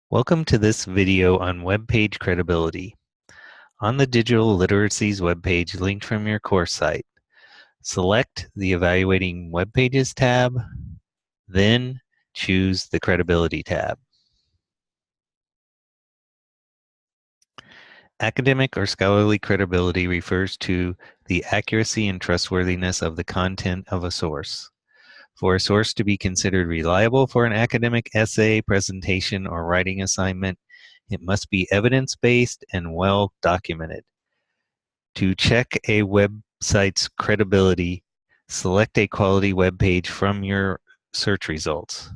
Welcome to this video on web page credibility. On the Digital Literacies webpage linked from your course site, select the Evaluating Web Pages tab, then choose the Credibility tab. Academic or scholarly credibility refers to the accuracy and trustworthiness of the content of a source. For a source to be considered reliable for an academic essay, presentation, or writing assignment, it must be evidence-based and well documented. To check a website's credibility, select a quality web page from your search results.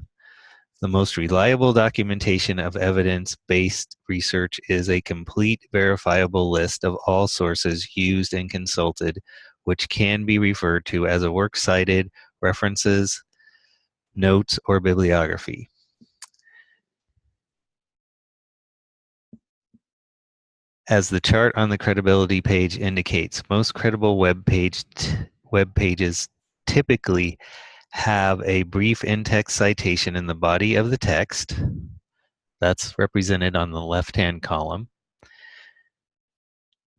The most reliable documentation of evidence-based research is a complete, verifiable list of all sources used and consulted, which can be referred to as a works cited, references, notes, or bibliography. As the chart on the credibility page indicates, most credible web pages typically have a brief in-text citation in the body of the text. That's represented on the left-hand column.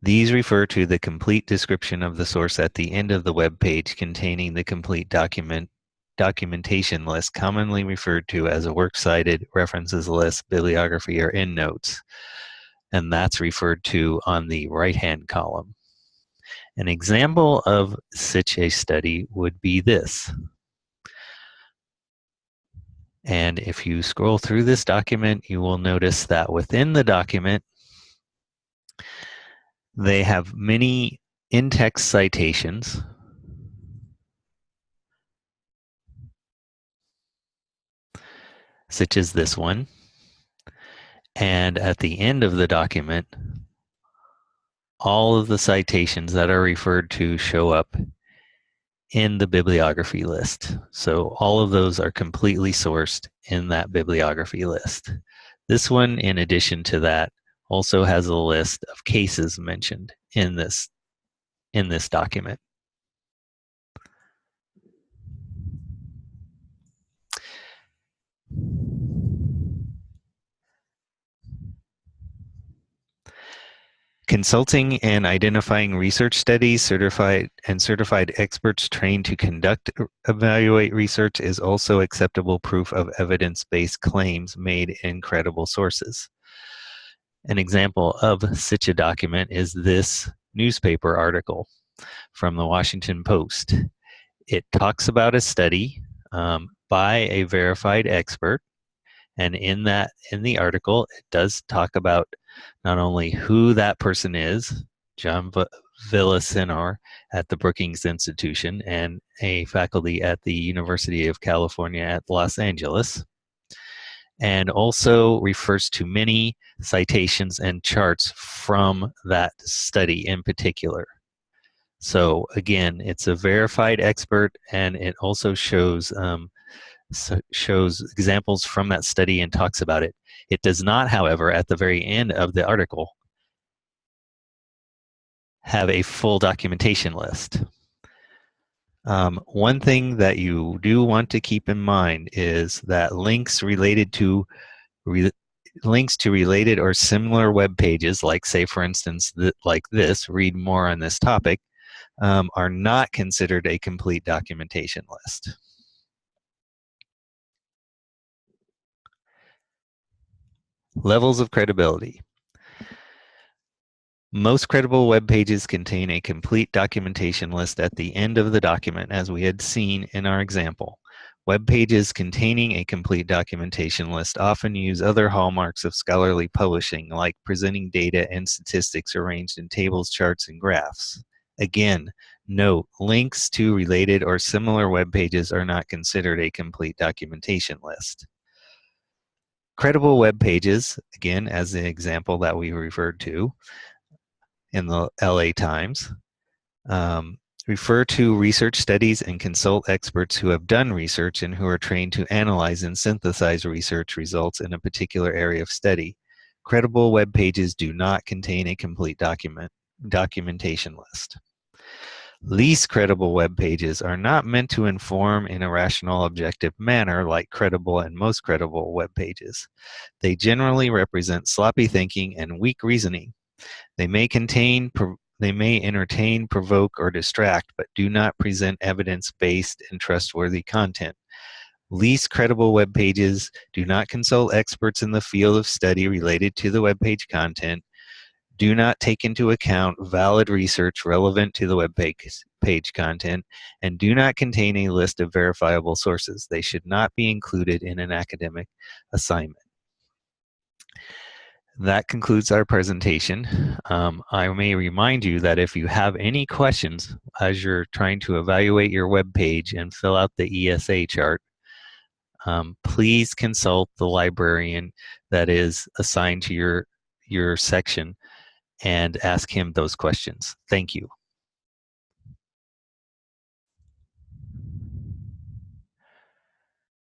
These refer to the complete description of the source at the end of the web page containing the complete documentation list, commonly referred to as a works cited, references list, bibliography, or endnotes. And that's referred to on the right-hand column. An example of such a study would be this. And if you scroll through this document, you will notice that within the document, they have many in-text citations, such as this one. And at the end of the document, all of the citations that are referred to show up in the bibliography list. So all of those are completely sourced in that bibliography list. This one, in addition to that, also has a list of cases mentioned in this document. Consulting and identifying research studies, certified experts trained to evaluate research is also acceptable proof of evidence-based claims made in credible sources. An example of such a document is this newspaper article from the Washington Post. It talks about a study by a verified expert, and in the article, it does talk about not only who that person is, John Villasenor at the Brookings Institution and a faculty at the University of California at Los Angeles, and also refers to many citations and charts from that study in particular. So again, it's a verified expert, and it also shows examples from that study and talks about it. It does not, however, at the very end of the article, have a full documentation list. One thing that you do want to keep in mind is that links to related or similar web pages, like say for instance, like this, read more on this topic, are not considered a complete documentation list. Levels of credibility. Most credible web pages contain a complete documentation list at the end of the document, as we had seen in our example. Web pages containing a complete documentation list often use other hallmarks of scholarly publishing, like presenting data and statistics arranged in tables, charts, and graphs. Again, note, links to related or similar web pages are not considered a complete documentation list. Credible web pages, again, as the example that we referred to in the LA Times, refer to research studies and consult experts who have done research and who are trained to analyze and synthesize research results in a particular area of study. Credible web pages do not contain a complete documentation list. Least credible web pages are not meant to inform in a rational, objective manner like credible and most credible web pages. They generally represent sloppy thinking and weak reasoning. They may entertain, provoke, or distract, but do not present evidence-based and trustworthy content. Least credible web pages do not consult experts in the field of study related to the web page content, do not take into account valid research relevant to the web page content, and do not contain a list of verifiable sources. They should not be included in an academic assignment. That concludes our presentation. I may remind you that if you have any questions as you're trying to evaluate your web page and fill out the ESA chart, please consult the librarian that is assigned to your section and ask him those questions. Thank you.